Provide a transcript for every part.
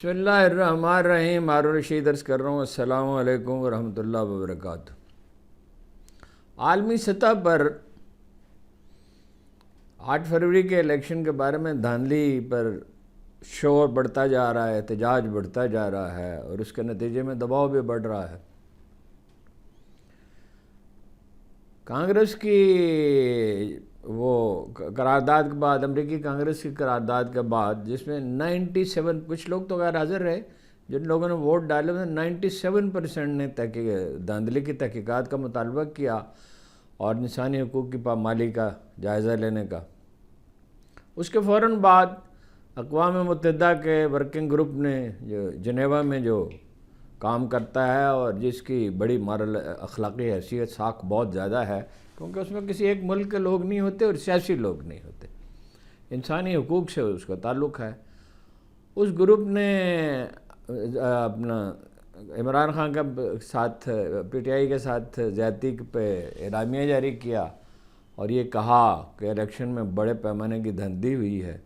بسم اللہ الرحمن الرحیم. ہارون رشید عرض کر رہا ہوں السلام علیکم ورحمۃ اللہ وبرکاتہ. عالمی سطح پر 8 فروری کے الیکشن کے بارے میں دھاندلی پر شور بڑھتا جا رہا ہے، احتجاج بڑھتا جا رہا ہے اور اس کے نتیجے میں دباؤ بھی بڑھ رہا ہے. کانگریس کی وہ قرارداد کے بعد، امریکی کانگریس کی قرارداد کے بعد، جس میں 97 کچھ لوگ تو غیر حاضر رہے، جن لوگوں نے ووٹ ڈالے انہیں 97% نے دھاندلی کی تحقیقات کا مطالبہ کیا اور انسانی حقوق کی پامالی کا جائزہ لینے کا. اس کے فوراً بعد اقوام متحدہ کے ورکنگ گروپ نے جو جنیوا میں جو کام کرتا ہے اور جس کی بڑی مارل اخلاقی حیثیت ساکھ بہت زیادہ ہے، کیونکہ اس میں کسی ایک ملک کے لوگ نہیں ہوتے اور سیاسی لوگ نہیں ہوتے، انسانی حقوق سے اس کا تعلق ہے. اس گروپ نے اپنا عمران خان کے ساتھ، پی ٹی آئی کے ساتھ زیادتی پہ اعلامیہ جاری کیا اور یہ کہا کہ الیکشن میں بڑے پیمانے کی دھاندلی ہوئی ہے.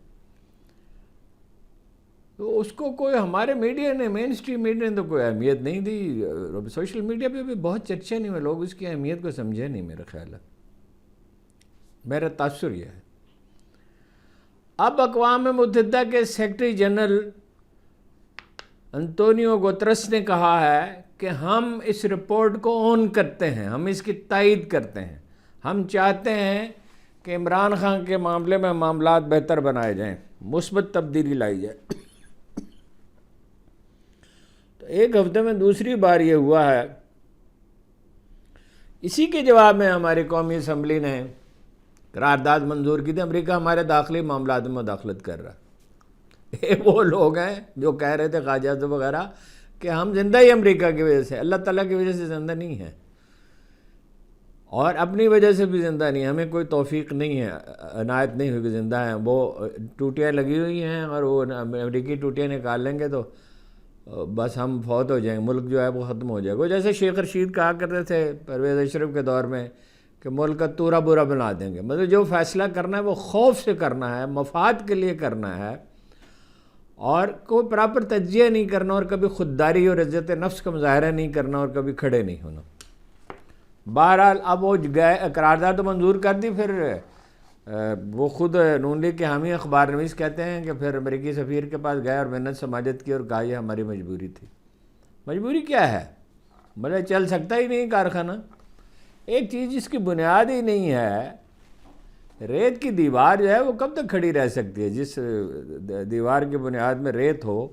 تو اس کو کوئی ہمارے میڈیا نے، مین اسٹریم میڈیا نے تو کوئی اہمیت نہیں دی. سوشل میڈیا پہ بھی بہت چرچا نہیں ہوئے، لوگ اس کی اہمیت کو سمجھے نہیں. میرا خیال ہے، میرا تاثر یہ ہے. اب اقوام متحدہ کے سیکرٹری جنرل انطونیو گوترس نے کہا ہے کہ ہم اس رپورٹ کو اون کرتے ہیں، ہم اس کی تائید کرتے ہیں، ہم چاہتے ہیں کہ عمران خان کے معاملے میں معاملات بہتر بنائے جائیں، مثبت تبدیلی لائی جائے. تو ایک ہفتے میں دوسری بار یہ ہوا ہے. اسی کے جواب میں ہماری قومی اسمبلی نے قرارداد منظور کی تھی. امریکہ ہمارے داخلی معاملات میں مداخلت کر رہا ہے. وہ لوگ ہیں جو کہہ رہے تھے خواجہ اعظم وغیرہ کہ ہم زندہ ہی امریکہ کی وجہ سے، اللہ تعالیٰ کی وجہ سے زندہ نہیں ہیں اور اپنی وجہ سے بھی زندہ نہیں ہیں. ہمیں کوئی توفیق نہیں ہے، عنایت نہیں ہوئی کہ زندہ ہیں. وہ ٹوٹیاں لگی ہوئی ہیں اور وہ امریکی ٹوٹیاں نکال لیں گے تو بس ہم فوت ہو جائیں گے، ملک جو ہے وہ ختم ہو جائے گا. جیسے شیخ رشید کہا کرتے تھے پرویز اشرف کے دور میں کہ ملک کا تورا برا بنا دیں گے. مطلب جو فیصلہ کرنا ہے وہ خوف سے کرنا ہے، مفاد کے لیے کرنا ہے اور کوئی پراپر تجزیہ نہیں کرنا اور کبھی خودداری اور عزت نفس کا مظاہرہ نہیں کرنا اور کبھی کھڑے نہیں ہونا. بہرحال اب وہ گئے، قرارداد تو منظور کر دی. پھر وہ خود نون لیگ کے حامی اخبار نویس کہتے ہیں کہ پھر امریکی سفیر کے پاس گئے اور منت سماجت کی اور کہا یہ ہماری مجبوری تھی. مجبوری کیا ہے؟ مطلب چل سکتا ہی نہیں کارخانہ. ایک چیز جس کی بنیاد ہی نہیں ہے، ریت کی دیوار جو ہے وہ کب تک کھڑی رہ سکتی ہے؟ جس دیوار کی بنیاد میں ریت ہو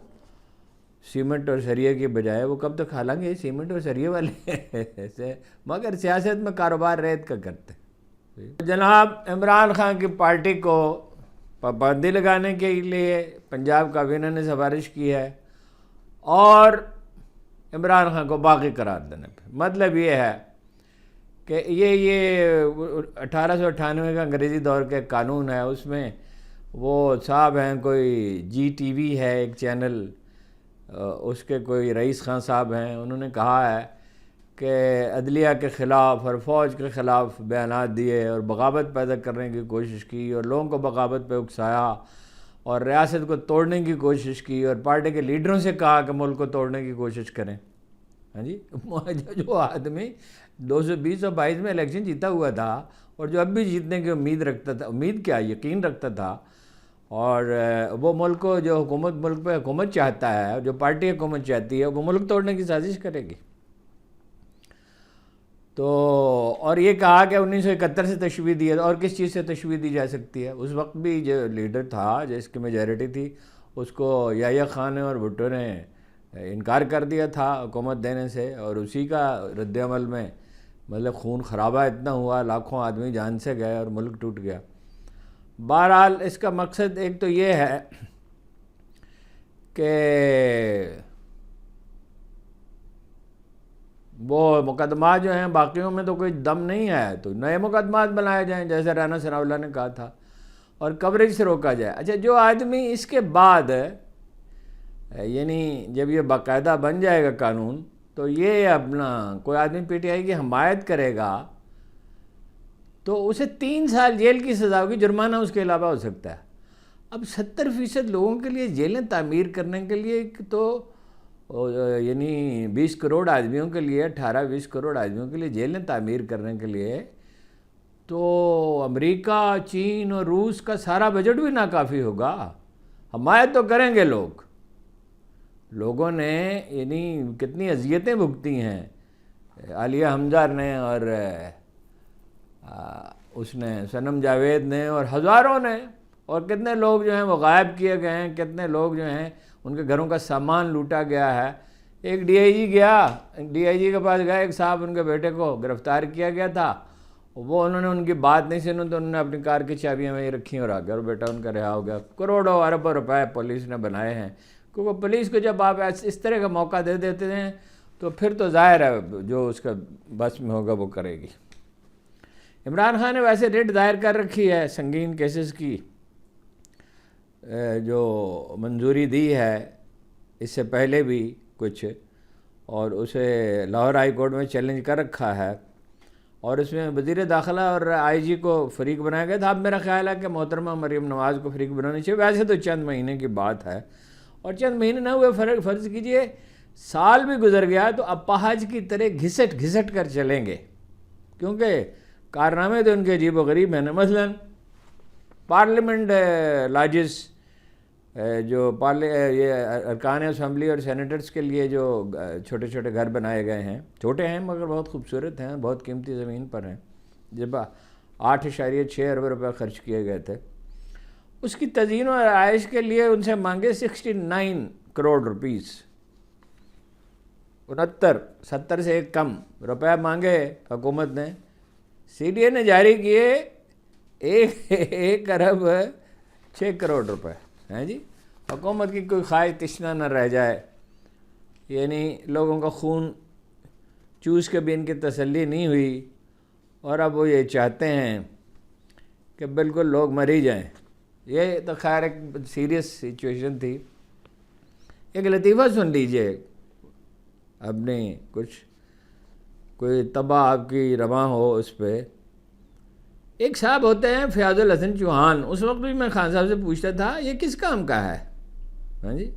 سیمنٹ اور سریے کی بجائے، وہ کب تک؟ حالانکہ یہ سیمنٹ اور سریے والے ایسے، مگر سیاست میں کاروبار ریت کا کرتے ہیں. جناب عمران خان کی پارٹی کو پابندی لگانے کے لیے پنجاب کابینہ نے سفارش کی ہے اور عمران خان کو باغی قرار دینے پہ. مطلب یہ ہے کہ یہ 1898 کا انگریزی دور کا قانون ہے. اس میں وہ صاحب ہیں، کوئی جی ٹی وی ہے ایک چینل، اس کے کوئی رئیس خان صاحب ہیں، انہوں نے کہا ہے کہ عدلیہ کے خلاف اور فوج کے خلاف بیانات دیے اور بغاوت پیدا کرنے کی کوشش کی اور لوگوں کو بغاوت پہ اکسایا اور ریاست کو توڑنے کی کوشش کی اور پارٹی کے لیڈروں سے کہا کہ ملک کو توڑنے کی کوشش کریں. ہاں جی، جو آدمی 222 میں الیکشن جیتا ہوا تھا اور جو اب بھی جیتنے کی امید رکھتا تھا، امید کیا، یقین رکھتا تھا، اور وہ ملک کو جو حکومت، ملک پہ حکومت چاہتا ہے، جو پارٹی حکومت چاہتی ہے، وہ ملک توڑنے کی سازش کرے گی. تو اور یہ کہا کہ 1971 سے تشبیہ دی ہے، اور کس چیز سے تشبیہ دی جا سکتی ہے؟ اس وقت بھی جو لیڈر تھا جس کی میجارٹی تھی، اس کو یحییٰ خان اور بھٹو نے انکار کر دیا تھا حکومت دینے سے، اور اسی کا رد عمل میں مطلب خون خرابہ اتنا ہوا، لاکھوں آدمی جان سے گئے اور ملک ٹوٹ گیا. بہرحال اس کا مقصد ایک تو یہ ہے کہ وہ مقدمات جو ہیں باقیوں میں تو کوئی دم نہیں ہے، تو نئے مقدمات بنائے جائیں جیسے رانا ثناء اللہ نے کہا تھا، اور کوریج سے روکا جائے. اچھا، جو آدمی اس کے بعد، یعنی جب یہ باقاعدہ بن جائے گا قانون، تو یہ اپنا کوئی آدمی پی ٹی آئی کی حمایت کرے گا تو اسے 3 سال جیل کی سزا ہوگی، جرمانہ اس کے علاوہ ہو سکتا ہے. اب 70% لوگوں کے لیے جیلیں تعمیر کرنے کے لیے تو یعنی 20 کروڑ آدمیوں کے لیے 18-20 کروڑ آدمیوں کے لیے جیلیں تعمیر کرنے کے لیے تو امریکہ، چین اور روس کا سارا بجٹ بھی ناکافی ہوگا. حمایت تو کریں گے لوگوں نے یعنی کتنی اذیتیں بھگتی ہیں عالیہ حمزہ نے اور اس نے صنم جاوید نے اور ہزاروں نے، اور کتنے لوگ جو ہیں وہ غائب کیے گئے ہیں، کتنے لوگ جو ہیں ان کے گھروں کا سامان لوٹا گیا ہے. ایک ڈی آئی جی کے پاس گیا، ایک صاحب ان کے بیٹے کو گرفتار کیا گیا تھا، وہ انہوں نے ان کی بات نہیں سنی تو انہوں نے اپنی کار کی چابیاں وہیں رکھیں اور آ گیا اور بیٹا ان کا رہا ہو گیا. کروڑوں اربوں روپے پولیس نے بنائے ہیں، کیونکہ پولیس کو جب آپ اس طرح کا موقع دے دیتے ہیں تو پھر تو ظاہر ہے جو اس کا بس میں ہوگا وہ کرے گی. عمران خان نے ویسے ریٹ دائر کر رکھی ہے سنگین کیسز کی، جو منظوری دی ہے اس سے پہلے بھی کچھ، اور اسے لاہور ہائی کورٹ میں چیلنج کر رکھا ہے، اور اس میں وزیر داخلہ اور آئی جی کو فریق بنایا گیا تھا. اب میرا خیال ہے کہ محترمہ مریم نواز کو فریق بنانی چاہیے. ویسے تو چند مہینے کی بات ہے، اور چند مہینے نہ ہوئے، فرض کیجئے سال بھی گزر گیا تو اپاہج کی طرح گھسٹ کر چلیں گے، کیونکہ کارنامے تو ان کے عجیب و غریب ہیں. مثلا پارلیمنٹ لاجز، جو یہ ارکان اسمبلی اور سینیٹرز کے لیے جو چھوٹے چھوٹے گھر بنائے گئے ہیں، چھوٹے ہیں مگر بہت خوبصورت ہیں، بہت قیمتی زمین پر ہیں، جب 8.6 ارب روپے خرچ کیے گئے تھے، اس کی تزئین و آرائش کے لیے ان سے مانگے 69 کروڑ روپیز، 70 سے ایک کم روپے مانگے حکومت نے. سی ڈی اے نے جاری کیے 1 ارب 6 کروڑ روپے ہیں جی. حکومت کی کوئی خواہش تشنا نہ رہ جائے، یعنی لوگوں کا خون چوس کے بھی ان کی تسلی نہیں ہوئی، اور اب وہ یہ چاہتے ہیں کہ بالکل لوگ مر ہی جائیں. یہ تو خیر ایک سیریس سچویشن تھی. ایک لطیفہ سن لیجئے، اپنے کوئی تباہ آپ کی رواں ہو اس پہ. ایک صاحب ہوتے ہیں فیاض الحسن چوہان، اس وقت بھی میں خان صاحب سے پوچھتا تھا یہ کس کام کا ہے؟ ہاں جی،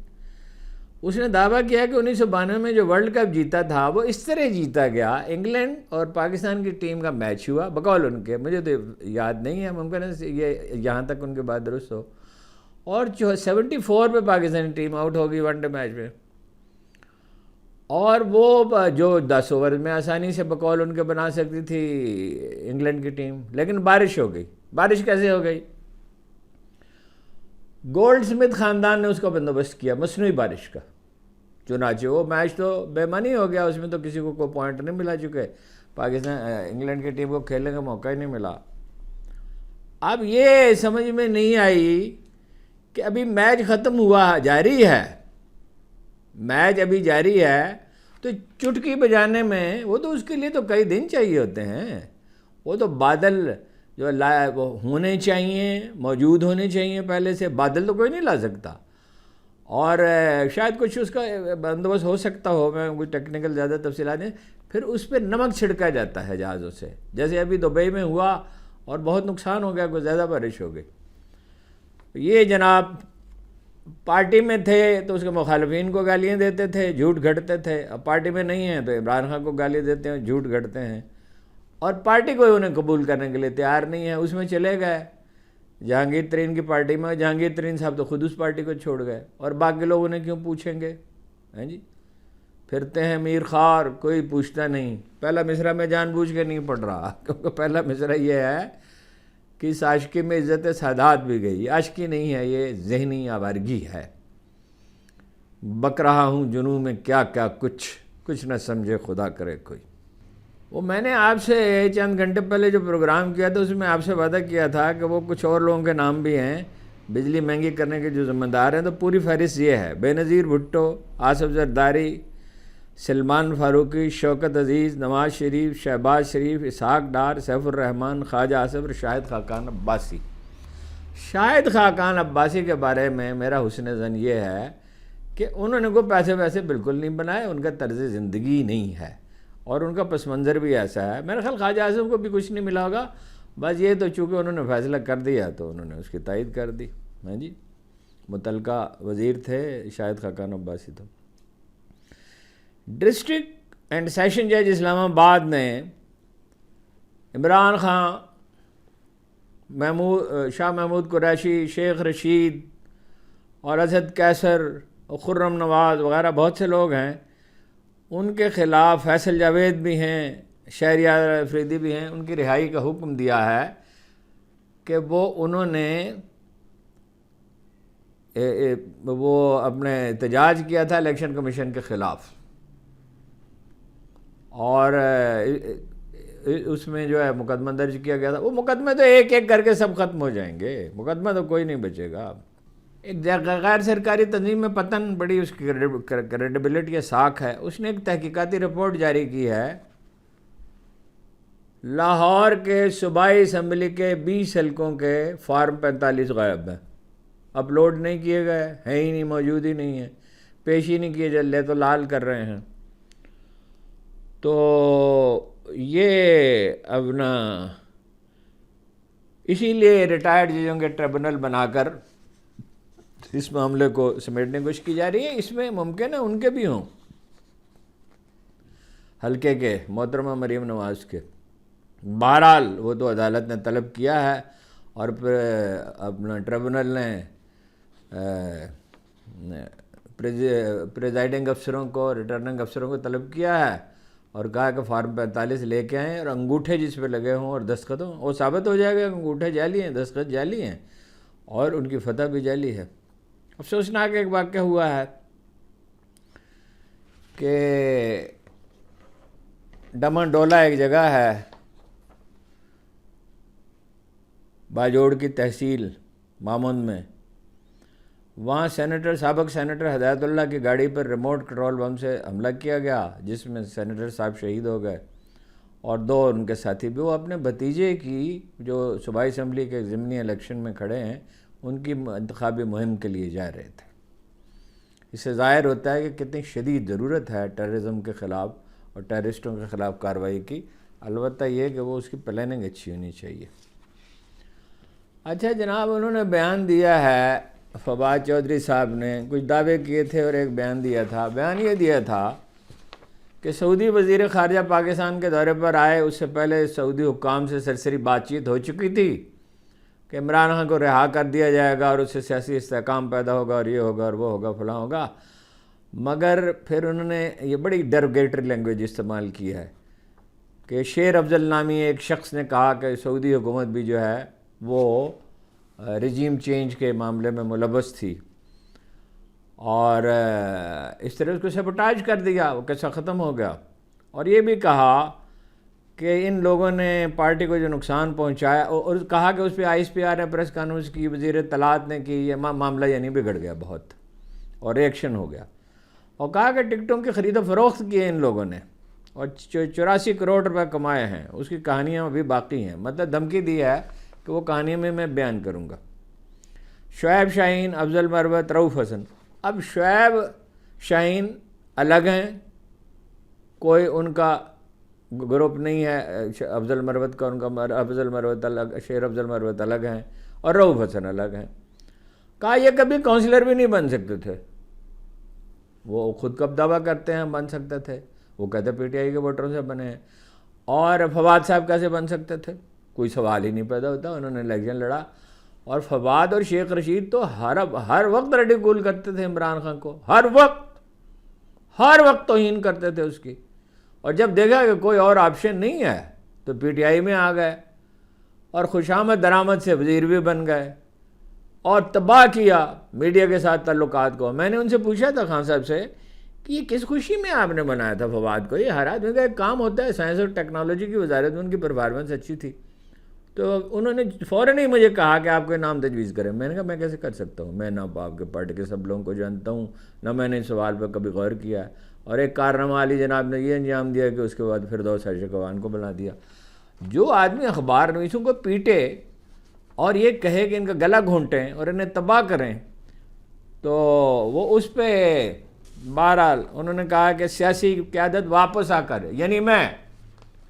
اس نے دعویٰ کیا کہ 1992 میں جو ورلڈ کپ جیتا تھا وہ اس طرح جیتا گیا، انگلینڈ اور پاکستان کی ٹیم کا میچ ہوا، بقول ان کے، مجھے تو یاد نہیں ہے، ممکن ہے یہ یہاں تک ان کے بات درست ہو، اور 74 پہ پاکستانی ٹیم آؤٹ ہوگی ون ڈے میچ میں، اور وہ جو 10 اوور میں آسانی سے بقول ان کے بنا سکتی تھی انگلینڈ کی ٹیم، لیکن بارش ہو گئی. بارش کیسے ہو گئی؟ گولڈ سمتھ خاندان نے اس کا بندوبست کیا مصنوعی بارش کا، چنانچہ وہ میچ تو بے معنی ہو گیا، اس میں تو کسی کو کوئی پوائنٹ نہیں ملا، چکے پاکستان انگلینڈ کی ٹیم کو کھیلنے کا موقع ہی نہیں ملا. اب یہ سمجھ میں نہیں آئی کہ ابھی میچ ختم ہوا، جاری ہے میچ، ابھی جاری ہے، تو چٹکی بجانے میں وہ تو اس کے لیے تو کئی دن چاہیے ہوتے ہیں. وہ تو بادل جو وہ ہونے چاہیے، موجود ہونے چاہیے پہلے سے، بادل تو کوئی نہیں لا سکتا. اور شاید کچھ اس کا بندوبست ہو سکتا ہو، میں کوئی ٹیکنیکل زیادہ تفصیلات نہیں. پھر اس پہ نمک چھڑکا جاتا ہے جہازوں سے، جیسے ابھی دبئی میں ہوا اور بہت نقصان ہو گیا، کوئی زیادہ بارش ہو گئی. یہ جناب پارٹی میں تھے تو اس کے مخالفین کو گالیاں دیتے تھے، جھوٹ گھڑتے تھے. اب پارٹی میں نہیں ہیں تو عمران خان کو گالی دیتے ہیں، جھوٹ گھڑتے ہیں، اور پارٹی کو انہیں قبول کرنے کے لیے تیار نہیں ہے. اس میں چلے گئے جہانگیر ترین کی پارٹی میں، جہانگیر ترین صاحب تو خود اس پارٹی کو چھوڑ گئے، اور باقی لوگ انہیں کیوں پوچھیں گے؟ ہیں جی، پھرتے ہیں میر خوار، کوئی پوچھتا نہیں. پہلا مصرعہ میں جان بوجھ کے نہیں پڑھ رہا، کیونکہ پہلا مصرعہ یہ ہے کہ اس عاشقی میں عزت سادات بھی گئی. عاشقی نہیں ہے، یہ ذہنی آوارگی ہے. بک رہا ہوں جنوں میں کیا کیا کچھ نہ سمجھے خدا کرے کوئی. وہ میں نے آپ سے چند گھنٹے پہلے جو پروگرام کیا تھا اس میں آپ سے وعدہ کیا تھا کہ وہ کچھ اور لوگوں کے نام بھی ہیں بجلی مہنگی کرنے کے جو ذمہ دار ہیں، تو پوری فہرست یہ ہے: بے نظیر بھٹو، آصف زرداری، سلمان فاروقی، شوکت عزیز، نواز شریف، شہباز شریف، اسحاق ڈار، سیف الرحمان، خواجہ آصف اور شاہد خاقان عباسی. شاہد خاقان عباسی کے بارے میں میرا حسن ظن یہ ہے کہ انہوں نے کوئی پیسے ویسے بالکل نہیں بنائے، ان کا طرز زندگی نہیں ہے، اور ان کا پس منظر بھی ایسا ہے. میرا خیال خواجہ آصف کو بھی کچھ نہیں ملا ہوگا، بس یہ تو چونکہ انہوں نے فیصلہ کر دیا تو انہوں نے اس کی تائید کر دی. ہاں جی. متعلقہ وزیر تھے، شاید خاقان عباسی تھا۔ ڈسٹرکٹ اینڈ سیشن جج اسلام آباد نے عمران خان، شاہ محمود قریشی، شیخ رشید اور اسد قیصر اور خرم نواز وغیرہ بہت سے لوگ ہیں، ان کے خلاف، فیصل جاوید بھی ہیں، شہریار افریدی بھی ہیں، ان کی رہائی کا حکم دیا ہے کہ انہوں نے اپنے احتجاج کیا تھا الیکشن کمیشن کے خلاف، اور اس میں جو ہے مقدمہ درج کیا گیا تھا۔ وہ مقدمے تو ایک ایک کر کے سب ختم ہو جائیں گے، مقدمہ تو کوئی نہیں بچے گا۔ ایک غیر سرکاری تنظیم میں پتن بڑی اس کی کریڈیبلٹی ساکھ ہے، اس نے ایک تحقیقاتی رپورٹ جاری کی ہے، لاہور کے صوبائی اسمبلی کے 20 حلقوں کے فارم 45 غائب ہیں، اپلوڈ نہیں کیے گئے ہیں، ہی نہیں، موجود ہی نہیں ہیں، پیش ہی نہیں کیے جلے تو لال کر رہے ہیں۔ تو یہ اپنا اسی لیے ریٹائرڈ ججوں کے ٹریبونل بنا کر اس معاملے کو سمیٹنے کی کوشش کی جا رہی ہے۔ اس میں ممکن ہے ان کے بھی ہوں، حلقے کے محترمہ مریم نواز کے۔ بہرحال وہ تو عدالت نے طلب کیا ہے، اور پھر اپنا ٹریبونل نے پریزائڈنگ افسروں کو، ریٹرننگ افسروں کو طلب کیا ہے اور کہا کہ فارم 45 لے کے آئیں، اور انگوٹھے جس پہ لگے ہوں اور دستخط ہوں، وہ ثابت ہو جائے گا کہ انگوٹھے جعلی ہیں، دستخط جعلی ہیں، اور ان کی فتح بھی جعلی ہے۔ افسوسناک ایک واقعہ ہوا ہے کہ ڈمن ڈولا ایک جگہ ہے، باجوڑ کی تحصیل مامند میں، وہاں سابق سینیٹر ہدایت اللہ کی گاڑی پر ریموٹ کنٹرول بم سے حملہ کیا گیا، جس میں سینیٹر صاحب شہید ہو گئے اور 2 ان کے ساتھی بھی۔ وہ اپنے بھتیجے کی، جو صوبائی اسمبلی کے ضمنی الیکشن میں کھڑے ہیں، ان کی انتخابی مہم کے لیے جا رہے تھے۔ اس سے ظاہر ہوتا ہے کہ کتنی شدید ضرورت ہے ٹیررزم کے خلاف اور ٹیررسٹوں کے خلاف کارروائی کی، البتہ یہ کہ وہ اس کی پلاننگ اچھی ہونی چاہیے۔ اچھا جناب، انہوں نے بیان دیا ہے، فواد چودھری صاحب نے کچھ دعوے کیے تھے اور ایک بیان دیا تھا۔ بیان یہ دیا تھا کہ سعودی وزیر خارجہ پاکستان کے دورے پر آئے، اس سے پہلے سعودی حکام سے سرسری بات چیت ہو چکی تھی کہ عمران خان کو رہا کر دیا جائے گا اور اس سے سیاسی استحکام پیدا ہوگا اور یہ ہوگا اور وہ ہوگا، فلاں ہوگا، مگر پھر انہوں نے یہ بڑی ڈیروگیٹری لینگویج استعمال کی ہے کہ شیر افضل نامی ایک شخص نے کہا کہ سعودی حکومت بھی جو ہے وہ رجیم چینج کے معاملے میں ملوث تھی، اور اس طرح اس کو سیبوٹاج کر دیا، وہ قصہ ختم ہو گیا۔ اور یہ بھی کہا کہ ان لوگوں نے پارٹی کو جو نقصان پہنچایا، اور کہا کہ اس پہ آئی ایس پی آر نے پریس کانفرنس کی، وزیر اطلاعات نے کی، یہ معاملہ یعنی بگڑ گیا بہت اور ریئیکشن ہو گیا، اور کہا کہ ٹکٹوں کی خرید و فروخت کی ہے ان لوگوں نے اور 84 کروڑ روپے کمائے ہیں، اس کی کہانیاں ابھی باقی ہیں، مطلب دھمکی دی ہے کہ وہ کہانیوں میں بیان کروں گا۔ شعیب شاہین، افضل مروت، رؤوف حسن۔ اب شعیب شاہین الگ ہیں، کوئی ان کا گروپ نہیں ہے، افضل مروت کا، ان کا افضل مروت الگ، شیر افضل مروت الگ ہیں، اور رؤوف حسن الگ ہیں۔ کہا یہ کبھی کونسلر بھی نہیں بن سکتے تھے، وہ خود کب دعویٰ کرتے ہیں بن سکتے تھے، وہ کہتے پی ٹی آئی کے ووٹروں سے بنے ہیں، اور فواد صاحب کیسے بن سکتے تھے؟ کوئی سوال ہی نہیں پیدا ہوتا۔ انہوں نے الیکشن لڑا، اور فواد اور شیخ رشید تو ہر وقت ریڈیکول کرتے تھے عمران خان کو، ہر وقت توہین کرتے تھے اس کی، اور جب دیکھا کہ کوئی اور آپشن نہیں ہے تو پی ٹی آئی میں آ گئے، اور خوشامد درآمد سے وزیر بھی بن گئے، اور تباہ کیا میڈیا کے ساتھ تعلقات کو۔ میں نے ان سے پوچھا تھا خان صاحب سے کہ یہ کس خوشی میں آپ نے بنایا تھا فواد کو؟ یہ ہر آدمی کا ایک کام ہوتا ہے، سائنس اور ٹیکنالوجی کی وزارت میں ان کی پرفارمنس اچھی تھی، تو انہوں نے فوراً ہی مجھے کہا کہ آپ کوئی نام تجویز کریں۔ میں نے کہا میں کیسے کر سکتا ہوں، میں نہ آپ کے پارٹی کے سب لوگوں کو جانتا ہوں، نہ میں نے اس سوال پہ کبھی غور کیا ہے، اور ایک کارنامہ علی جناب نے یہ انجام دیا کہ اس کے بعد فردوس اشرقوان کو بنا دیا۔ جو آدمی اخبار نویسوں کو پیٹے اور یہ کہے کہ ان کا گلا گھونٹیں اور انہیں تباہ کریں، تو وہ اس پہ بہرحال انہوں نے کہا کہ سیاسی قیادت واپس آ کر، یعنی میں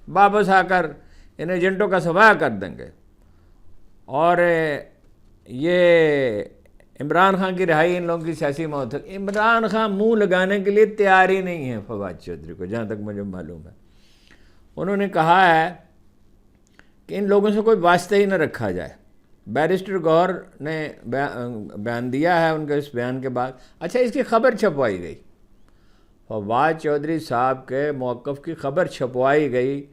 واپس آ کر ان ایجنٹوں کا سفایا کر دیں گے، اور یہ عمران خان کی رہائی ان لوگوں کی سیاسی موت ہے. عمران خان منہ لگانے کے لیے تیار ہی نہیں ہے فواد چودھری کو، جہاں تک مجھے معلوم ہے. انہوں نے کہا ہے کہ ان لوگوں سے کوئی واسطہ ہی نہ رکھا جائے. بیرسٹر گور نے بیان دیا ہے ان کے اس بیان کے بعد. اچھا، اس کی خبر چھپوائی گئی، فواد چودھری صاحب کے موقف کی خبر چھپوائی گئی،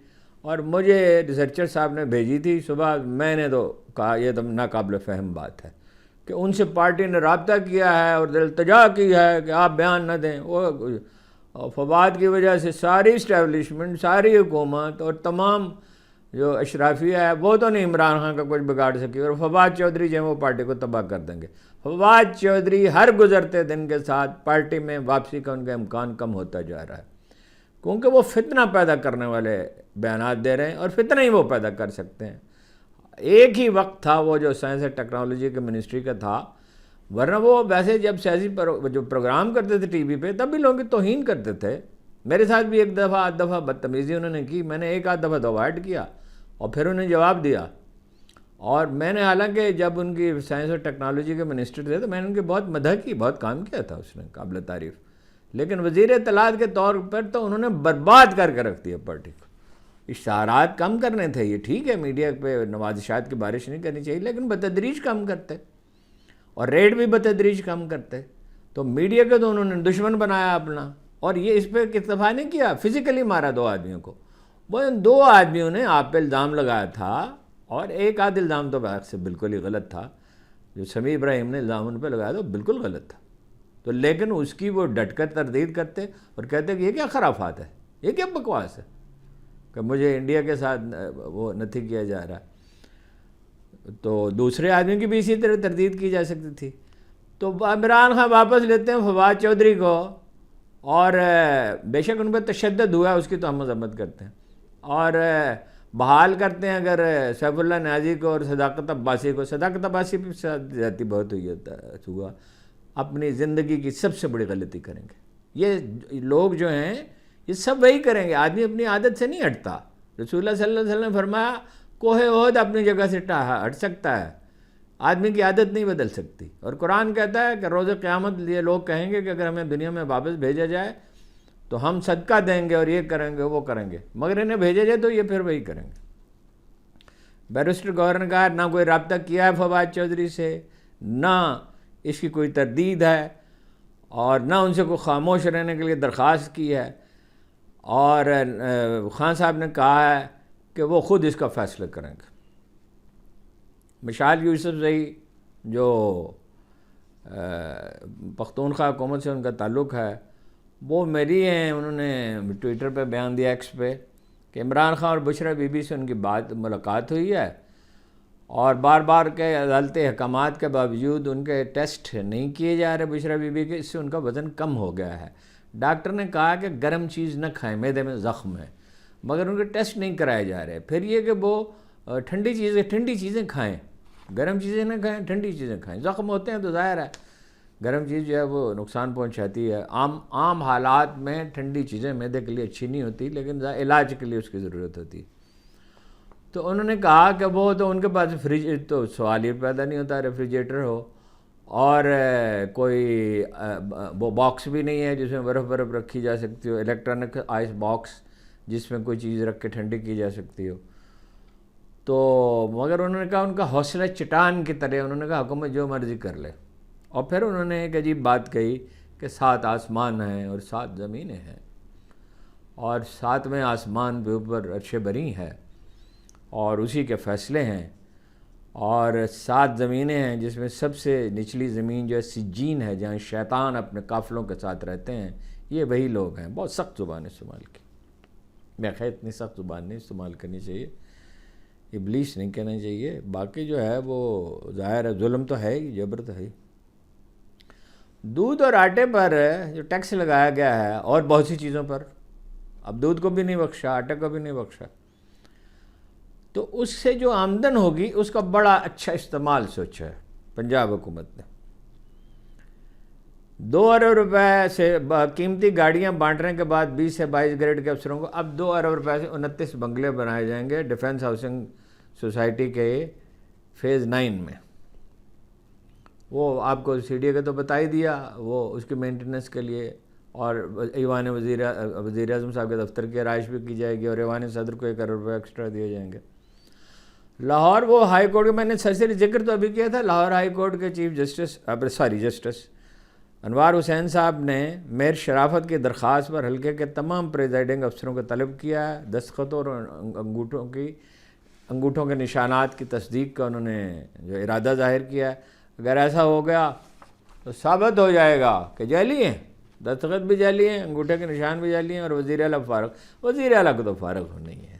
اور مجھے ریسرچر صاحب نے بھیجی تھی صبح. میں نے تو کہا یہ تو ناقابل فہم بات ہے کہ ان سے پارٹی نے رابطہ کیا ہے اور التجا کی ہے کہ آپ بیان نہ دیں. وہ فواد کی وجہ سے ساری اسٹیبلشمنٹ، ساری حکومت اور تمام جو اشرافیہ ہے وہ تو نہیں عمران خان کا کچھ بگاڑ سکی، اور فواد چودھری جو ہے وہ پارٹی کو تباہ کر دیں گے. فواد چودھری ہر گزرتے دن کے ساتھ پارٹی میں واپسی کا ان کا امکان کم ہوتا جا رہا ہے، کیونکہ وہ فتنہ پیدا کرنے والے بیانات دے رہے ہیں، اور فتنہ ہی وہ پیدا کر سکتے ہیں. ایک ہی وقت تھا وہ جو سائنس اور ٹیکنالوجی کے منسٹری کا تھا، ورنہ وہ ویسے جب سیاسی جو پروگرام کرتے تھے ٹی وی پہ تب بھی لوگوں کی توہین کرتے تھے. میرے ساتھ بھی ایک دفعہ آدھ دفعہ بدتمیزی انہوں نے کی، میں نے ایک آدھ دفعہ تو اوائڈ کیا اور پھر انہیں جواب دیا. اور میں نے حالانکہ جب ان کی سائنس اور ٹیکنالوجی کے منسٹر تھے تو میں نے ان کی بہت مدح کی، بہت کام کیا تھا اس نے قابل تعریف، لیکن وزیر اطلاعات کے طور پر تو انہوں نے برباد کر کے رکھ دیا پارٹی کو. اشتہارات کم کرنے تھے، یہ ٹھیک ہے، میڈیا پہ نوازشات کی بارش نہیں کرنی چاہیے، لیکن بتدریج کم کرتے اور ریٹ بھی بتدریج کم کرتے. تو میڈیا کو تو انہوں نے دشمن بنایا اپنا، اور یہ اس پہ اکتفا نہیں کیا، فزیکلی مارا 2 آدمیوں کو. وہ ان 2 آدمیوں نے آپ پہ الزام لگایا تھا، اور ایک آدھ الزام تو بات سے بالکل ہی غلط تھا، جو سمیع ابراہیم نے الزام ان پہ لگایا تھا بالکل غلط تھا. تو لیکن اس کی وہ ڈٹ کر تردید کرتے اور کہتے کہ یہ کیا خرافات ہے، یہ کیا بکواس ہے کہ مجھے انڈیا کے ساتھ وہ نتھی کیا جا رہا. تو دوسرے آدمی کی بھی اسی طرح تردید کی جا سکتی تھی. تو عمران خان واپس لیتے ہیں فواد چودھری کو، اور بے شک ان پہ تشدد ہوا ہے اس کی تو ہم مذمت کرتے ہیں، اور بحال کرتے ہیں اگر سیف اللہ نیازی کو اور صداقت عباسی کو. صداقت عباسی پہ زیادتی بہت ہوئی ہوا، اپنی زندگی کی سب سے بڑی غلطی کریں گے. یہ لوگ جو ہیں یہ سب وہی کریں گے، آدمی اپنی عادت سے نہیں ہٹتا. رسول اللہ صلی اللہ علیہ وسلم نے فرمایا کوہ عہد اپنی جگہ سے ہٹ سکتا ہے، آدمی کی عادت نہیں بدل سکتی. اور قرآن کہتا ہے کہ روز قیامت یہ لوگ کہیں گے کہ اگر ہمیں دنیا میں واپس بھیجا جائے تو ہم صدقہ دیں گے اور یہ کریں گے وہ کریں گے، مگر انہیں بھیجا جائے تو یہ پھر وہی کریں گے. بیرسٹر گور نے کہا نہ کوئی رابطہ کیا ہے فواد چودھری سے، نہ اس کی کوئی تردید ہے، اور نہ ان سے کوئی خاموش رہنے کے لیے درخواست کی ہے. اور خان صاحب نے کہا ہے کہ وہ خود اس کا فیصلہ کریں گے. مشال یوسف زئی جو پختونخوا حکومت سے ان کا تعلق ہے وہ میری ہیں، انہوں نے ٹویٹر پہ بیان دیا ایکس پہ کہ عمران خان اور بشرا بی بی سے ان کی ملاقات ہوئی ہے، اور بار بار کے عدالتی احکامات کے باوجود ان کے ٹیسٹ نہیں کیے جا رہے بشرا بی بی کے، اس سے ان کا وزن کم ہو گیا ہے. ڈاکٹر نے کہا کہ گرم چیز نہ کھائیں، معدے میں زخم ہے، مگر ان کے ٹیسٹ نہیں کرائے جا رہے. پھر یہ کہ وہ ٹھنڈی چیزیں کھائیں، گرم چیزیں نہ کھائیں، ٹھنڈی چیزیں کھائیں. زخم ہوتے ہیں تو ظاہر ہے گرم چیز جو ہے وہ نقصان پہنچاتی ہے. عام حالات میں ٹھنڈی چیزیں معدے کے لیے اچھی نہیں ہوتی، لیکن علاج کے لیے اس کی ضرورت ہوتی ہے. تو انہوں نے کہا کہ وہ تو ان کے پاس فریج تو سوال ہی پیدا نہیں ہوتا ریفریجریٹر ہو، اور کوئی وہ باکس بھی نہیں ہے جس میں برف رکھی جا سکتی ہو، الیکٹرانک آئس باکس جس میں کوئی چیز رکھ کے ٹھنڈی کی جا سکتی ہو. تو مگر انہوں نے کہا ان کا حوصلہ چٹان کی طرح، انہوں نے کہا حکومت جو مرضی کر لے. اور پھر انہوں نے ایک عجیب بات کہی کہ 7 آسمان ہیں اور 7 زمینیں ہیں، اور 7ویں آسمان پہ اوپر عرش بری ہے اور اسی کے فیصلے ہیں، اور 7 زمینیں ہیں جس میں سب سے نچلی زمین جو ہے سجین ہے، جہاں شیطان اپنے قافلوں کے ساتھ رہتے ہیں. یہ وہی لوگ ہیں. بہت سخت زبان استعمال کی، میں خیر اتنی سخت زبان نہیں استعمال کرنی چاہیے، ابلیس نہیں کہنا چاہیے. باقی جو ہے وہ ظاہر ہے ظلم تو ہے ہی، جبر تو ہے ہی. دودھ اور آٹے پر جو ٹیکس لگایا گیا ہے اور بہت سی چیزوں پر، اب دودھ کو بھی نہیں بخشا، آٹے کو بھی نہیں بخشا، تو اس سے جو آمدن ہوگی اس کا بڑا اچھا استعمال سوچا ہے پنجاب حکومت نے. 2 ارب روپے سے قیمتی گاڑیاں بانٹنے کے بعد 20 سے 22 گریڈ کے افسروں کو اب 2 ارب روپے سے 29 بنگلے بنائے جائیں گے ڈیفنس ہاؤسنگ سوسائٹی کے فیز 9 میں. وہ آپ کو سی ڈی اے کا تو بتا ہی دیا، وہ اس کے مینٹیننس کے لیے، اور ایوان وزیر اعظم صاحب کے دفتر کی آرائش بھی کی جائے گی، اور ایوان صدر کو 1 کروڑ روپے ایکسٹرا دیے جائیں گے۔ لاہور وہ ہائی کورٹ کے، میں نے سرسری ذکر تو ابھی کیا تھا، لاہور ہائی کورٹ کے چیف جسٹس انوار حسین صاحب نے میر شرافت کی درخواست پر حلقے کے تمام پریزائڈنگ افسروں کو طلب کیا ہے، دستخطوں اور انگوٹھوں کے نشانات کی تصدیق کا انہوں نے جو ارادہ ظاہر کیا ہے۔ اگر ایسا ہو گیا تو ثابت ہو جائے گا کہ جعلی ہیں، دستخط بھی جعلی ہیں، انگوٹھے کے نشان بھی جعلی ہیں، اور وزیر اعلیٰ فارغ، وزیر اعلیٰ کو تو فارغ ہونا ہی ہے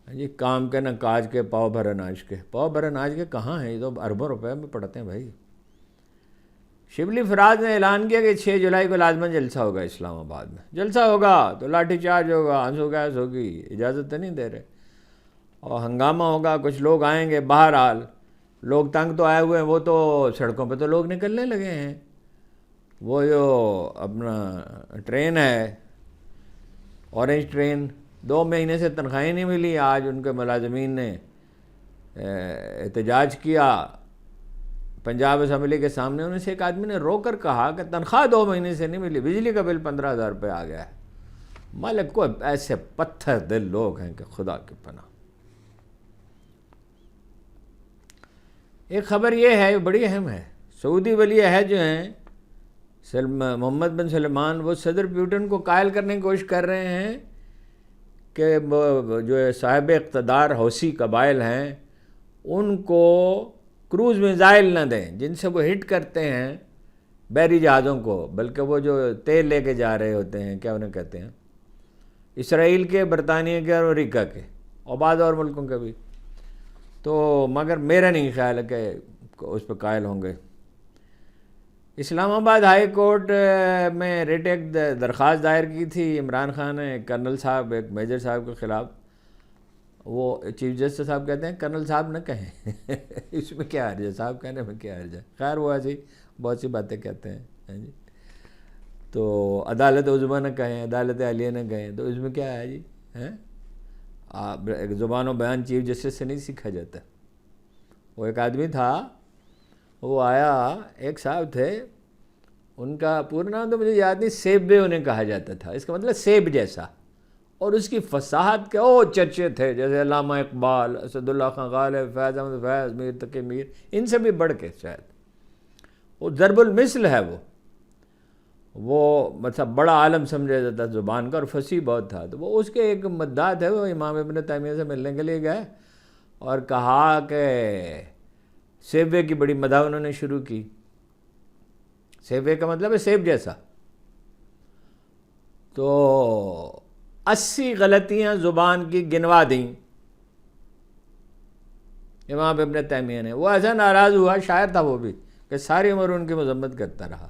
جی۔ کام کے نہ کاج کے، پاؤ بھر اناج کے۔ پاؤ بھر اناج کے کہاں ہیں؟ یہ تو اربوں روپے میں پڑتے ہیں بھائی۔ شبلی فراز نے اعلان کیا کہ 6 جولائی کو لازماً جلسہ ہوگا اسلام آباد میں۔ جلسہ ہوگا تو لاٹھی چارج ہوگا، آنسو گیس ہوگی، اجازت تو نہیں دے رہے، اور ہنگامہ ہوگا، کچھ لوگ آئیں گے۔ بہرحال لوگ تنگ تو آئے ہوئے ہیں، وہ تو سڑکوں پہ تو لوگ نکلنے لگے ہیں۔ وہ جو اپنا ٹرین ہے، اورنج ٹرین، 2 مہینے سے تنخواہیں نہیں ملی، آج ان کے ملازمین نے احتجاج کیا پنجاب اسمبلی کے سامنے۔ انہیں سے ایک آدمی نے رو کر کہا کہ تنخواہ 2 مہینے سے نہیں ملی، بجلی کا بل 15,000 روپے آ گیا ہے۔ مالک کو ایسے پتھر دل لوگ ہیں کہ خدا کی پناہ۔ ایک خبر یہ ہے، بڑی اہم ہے، سعودی ولی عہد جو ہیں محمد بن سلمان، وہ صدر پیوٹن کو قائل کرنے کی کوشش کر رہے ہیں کہ جو صاحب اقتدار حوثی قبائل ہیں ان کو کروز میزائل نہ دیں، جن سے وہ ہٹ کرتے ہیں بحری جہازوں کو، بلکہ وہ جو تیل لے کے جا رہے ہوتے ہیں، کیا انہیں کہتے ہیں، اسرائیل کے، برطانیہ کے اور امریکہ کے، اور بعض اور ملکوں کے بھی۔ تو مگر میرا نہیں خیال ہے کہ اس پہ قائل ہوں گے۔ اسلام آباد ہائی کورٹ میں ریٹ ایک درخواست دائر کی تھی عمران خان نے کرنل صاحب، ایک میجر صاحب کے خلاف۔ وہ چیف جسٹس صاحب کہتے ہیں کرنل صاحب نہ کہیں اس میں کیا حرج ہے، صاحب کہنے میں کیا حرج ہے۔ خیر وہ ایسی بہت سی باتیں کہتے ہیں جی۔ تو عدالت عظمیٰ نہ کہیں، عدالت عالیہ نہ کہیں، تو اس میں کیا ہے جی؟ زبان و بیان چیف جسٹس سے نہیں سیکھا جاتا۔ وہ ایک آدمی تھا، وہ آیا، ایک صاحب تھے، ان کا پورا نام تو مجھے یاد نہیں، سیبے انہیں کہا جاتا تھا، اس کا مطلب سیب جیسا، اور اس کی فصاحت کے چرچے تھے، جیسے علامہ اقبال، اسد اللہ خان غالب، فیض احمد فیض، میر تقی میر، ان سے بھی بڑھ کے شاید۔ وہ ضرب المثل ہے، وہ مطلب بڑا عالم سمجھا جاتا زبان کا، اور فصیح بہت تھا۔ تو وہ اس کے ایک مدعا تھے، وہ امام ابن تیمیہ سے ملنے کے لیے گئے اور کہا کہ سیبے کی بڑی مدح انہوں نے شروع کی۔ سیبے کا مطلب ہے سیب جیسا۔ تو 80 غلطیاں زبان کی گنوا دیں امام ابن تیمیہ نے۔ وہ ایسا ناراض ہوا، شاعر تھا وہ بھی، کہ ساری عمر ان کی مذمت کرتا رہا۔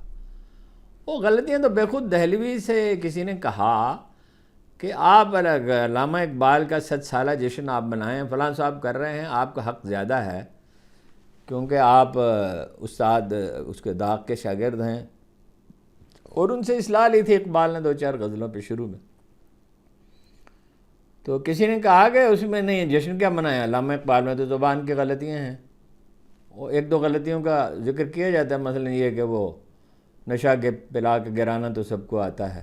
وہ غلطیاں تو بے خود دہلوی سے کسی نے کہا کہ آپ علامہ اقبال کا 100 سالہ جشن آپ منائیں، فلاں صاحب کر رہے ہیں، آپ کا حق زیادہ ہے کیونکہ آپ استاد اس کے داغ کے شاگرد ہیں۔ اور ان سے اصلاح لی تھی اقبال نے 2-4 غزلوں پہ شروع میں۔ تو کسی نے کہا کہ اس میں نہیں، جشن کیا منایا، علامہ اقبال میں تو زبان کی غلطیاں ہیں۔ وہ 1-2 غلطیوں کا ذکر کیا جاتا ہے، مثلا یہ کہ وہ نشہ کے پلا کے گرانا تو سب کو آتا ہے۔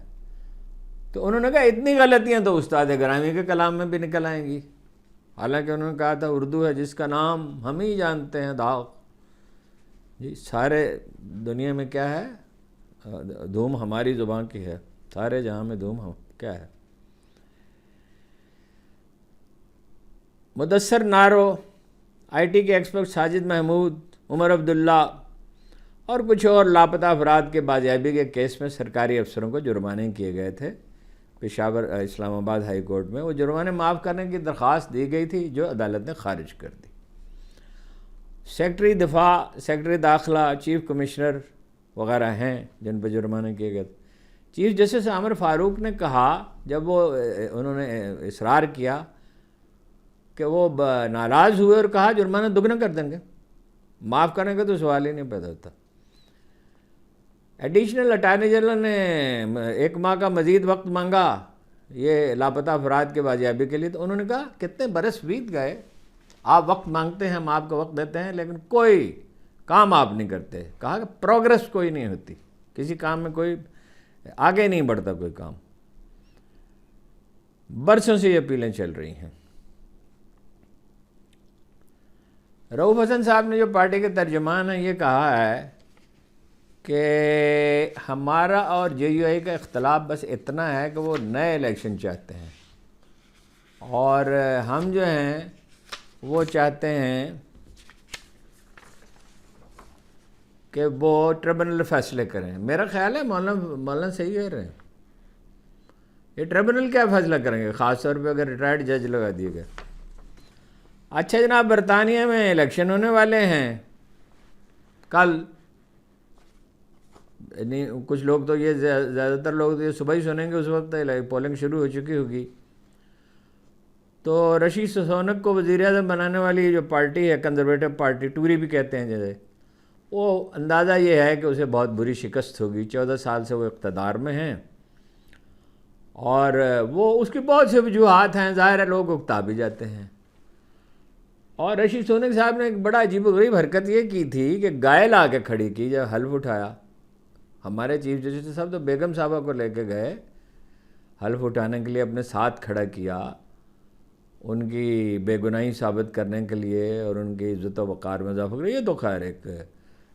تو انہوں نے کہا اتنی غلطیاں تو استاد گرامی کے کلام میں بھی نکل آئیں گی، حالانکہ انہوں نے کہا تھا اردو ہے جس کا نام ہم ہی جانتے ہیں داغ۔ جی سارے دنیا میں کیا ہے، دھوم ہماری زبان کی ہے، سارے جہاں میں دھوم کیا ہے۔ مدثر نارو، آئی ٹی کے ایکسپرٹ ساجد محمود، عمر عبداللہ اور کچھ اور لاپتہ افراد کے بازیابی کے کیس میں سرکاری افسروں کو جرمانے کیے گئے تھے پشاور اسلام آباد ہائی کورٹ میں۔ وہ جرمانے معاف کرنے کی درخواست دی گئی تھی جو عدالت نے خارج کر دی۔ سیکرٹری دفاع، سیکرٹری داخلہ، چیف کمشنر وغیرہ ہیں جن پہ جرمانے کیے گئے تھے۔ چیف جسٹس عامر فاروق نے کہا، جب انہوں نے اصرار کیا کہ وہ ناراض ہوئے اور کہا جرمانہ دگنا کر دیں گے، معاف کرنے کا تو سوال ہی نہیں پیدا ہوتا۔ ایڈیشنل اٹارنی جنرل نے 1 ماہ کا مزید وقت مانگا یہ لاپتہ افراد کے بازیابی کے لیے، تو انہوں نے کہا کتنے برس بیت گئے، آپ وقت مانگتے ہیں، ہم آپ کو وقت دیتے ہیں، لیکن کوئی کام آپ نہیں کرتے. کہا کہ پروگرس کوئی نہیں ہوتی، کسی کام میں کوئی آگے نہیں بڑھتا کوئی کام. برسوں سے یہ اپیلیں چل رہی ہیں. رؤوف حسن صاحب نے جو پارٹی کے ترجمان ہیں یہ کہا ہے کہ ہمارا اور جے یو آئی کا اختلاف بس اتنا ہے کہ وہ نئے الیکشن چاہتے ہیں، اور ہم جو ہیں وہ چاہتے ہیں کہ وہ ٹریبونل فیصلے کریں. میرا خیال ہے مولانا صحیح کہہ رہے ہیں. یہ ٹریبونل کیا فیصلہ کریں گے، خاص طور پہ اگر ریٹائرڈ جج لگا دیے گئے. اچھا جناب، برطانیہ میں الیکشن ہونے والے ہیں کل. یعنی کچھ لوگ تو یہ زیادہ تر لوگ تو یہ صبح ہی سنیں گے، اس وقت پولنگ شروع ہو چکی ہوگی. تو رشی سونک کو وزیر اعظم بنانے والی جو پارٹی ہے، کنزرویٹو پارٹی، ٹوری بھی کہتے ہیں جیسے، وہ اندازہ یہ ہے کہ اسے بہت بری شکست ہوگی. 14 سال سے وہ اقتدار میں ہیں، اور وہ اس کی بہت سے وجوہات ہیں، ظاہر ہے لوگ اکتا بھی جاتے ہیں. اور رشی سونک صاحب نے ایک بڑا عجیب و غریب حرکت یہ کی تھی کہ گائے لا کے کھڑی کی جب حلف اٹھایا. ہمارے چیف جسٹس صاحب تو بیگم صاحبہ کو لے کے گئے حلف اٹھانے کے لیے، اپنے ساتھ کھڑا کیا ان کی بے گناہی ثابت کرنے کے لیے اور ان کی عزت و وقار میں اضافہ کرے. یہ تو خیر ایک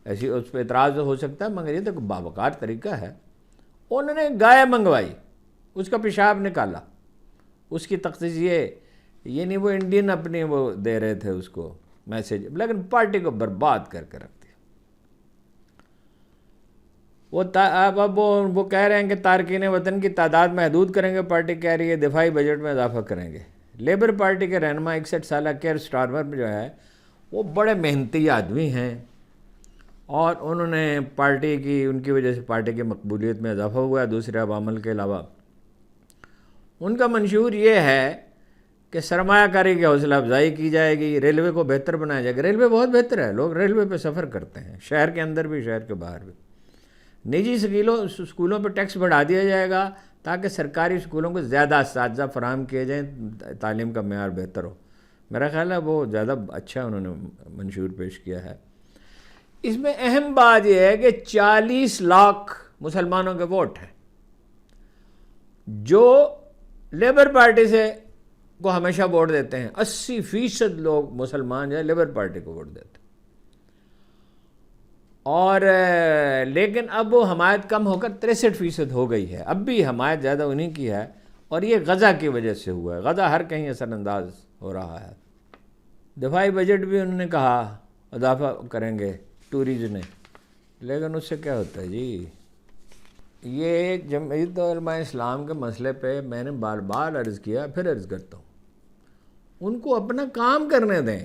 ایسی اس پہ اعتراض ہو سکتا ہے، مگر یہ تو باوقار طریقہ ہے. انہوں نے گائے منگوائی، اس کا پیشاب نکالا. اس کی تخصیص یہ نہیں، وہ انڈین اپنی وہ دے رہے تھے اس کو میسیج، لیکن پارٹی کو برباد کر کے رکھ دیا. اب وہ کہہ رہے ہیں کہ تارکین وطن کی تعداد محدود کریں گے. پارٹی کہہ رہی ہے دفاعی بجٹ میں اضافہ کریں گے. لیبر پارٹی کے رہنما 61 سالہ کیئر سٹارمر جو ہے وہ بڑے محنتی آدمی ہیں، اور انہوں نے پارٹی کی، ان کی وجہ سے پارٹی کی مقبولیت میں اضافہ ہوا ہے دوسرے عوامل کے علاوہ. ان کا منشور یہ ہے کہ سرمایہ کاری کی حوصلہ افزائی کی جائے گی، ریلوے کو بہتر بنایا جائے گا. ریلوے بہت بہتر ہے، لوگ ریلوے پہ سفر کرتے ہیں، شہر کے اندر بھی شہر کے باہر بھی. نجی اسکولوں پہ ٹیکس بڑھا دیا جائے گا تاکہ سرکاری اسکولوں کو زیادہ اساتذہ فراہم کیے جائیں، تعلیم کا معیار بہتر ہو. میرا خیال ہے وہ زیادہ اچھا انہوں نے منشور پیش کیا ہے. اس میں اہم بات یہ ہے کہ 40 لاکھ مسلمانوں کے ووٹ ہیں جو لیبر پارٹی سے کو ہمیشہ ووٹ دیتے ہیں. 80% لوگ مسلمان جو ہے لیبر پارٹی کو ووٹ دیتے ہیں. اور لیکن اب وہ حمایت کم ہو کر 63% ہو گئی ہے. اب بھی حمایت زیادہ انہی کی ہے، اور یہ غزہ کی وجہ سے ہوا ہے. غزہ ہر کہیں اثر انداز ہو رہا ہے. دفاعی بجٹ بھی انہوں نے کہا اضافہ کریں گے ٹوریز نے، لیکن اس سے کیا ہوتا ہے جی. یہ جمعیت علماء اسلام کے مسئلے پہ میں نے بار بار عرض کیا، پھر عرض کرتا ہوں، ان کو اپنا کام کرنے دیں.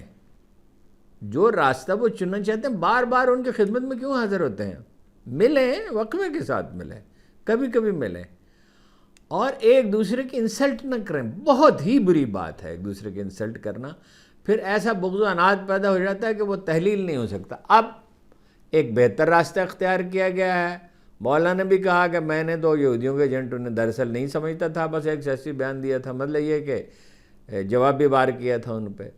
جو راستہ وہ چننا چاہتے ہیں، بار بار ان کی خدمت میں کیوں حاضر ہوتے ہیں؟ ملیں، وقفے کے ساتھ ملیں، کبھی کبھی ملیں، اور ایک دوسرے کی انسلٹ نہ کریں. بہت ہی بری بات ہے ایک دوسرے کی انسلٹ کرنا. پھر ایسا بغض و عناد پیدا ہو جاتا ہے کہ وہ تحلیل نہیں ہو سکتا. اب ایک بہتر راستہ اختیار کیا گیا ہے. مولانا نے بھی کہا کہ میں نے تو یہودیوں کے ایجنٹ انہیں دراصل نہیں سمجھتا تھا، بس ایک سیاسی بیان دیا تھا، مطلب یہ کہ جواب بھی بار کیا تھا ان پہ.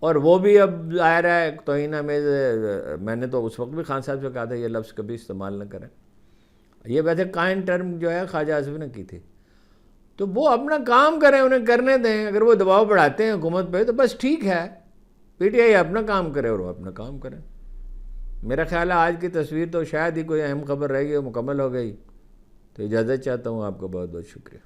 اور وہ بھی اب ظاہر ہے توہین آمیز. میں نے تو اس وقت بھی خان صاحب سے کہا تھا یہ لفظ کبھی استعمال نہ کریں. یہ ویسے قائم ٹرم جو ہے خواجہ آصف نے کی تھی. تو وہ اپنا کام کریں، انہیں کرنے دیں. اگر وہ دباؤ بڑھاتے ہیں حکومت پہ تو بس ٹھیک ہے، پی ٹی آئی اپنا کام کرے اور وہ اپنا کام کریں. میرا خیال ہے آج کی تصویر تو شاید ہی کوئی اہم خبر رہ گئی، وہ مکمل ہو گئی. تو اجازت چاہتا ہوں. آپ کا بہت بہت شکریہ.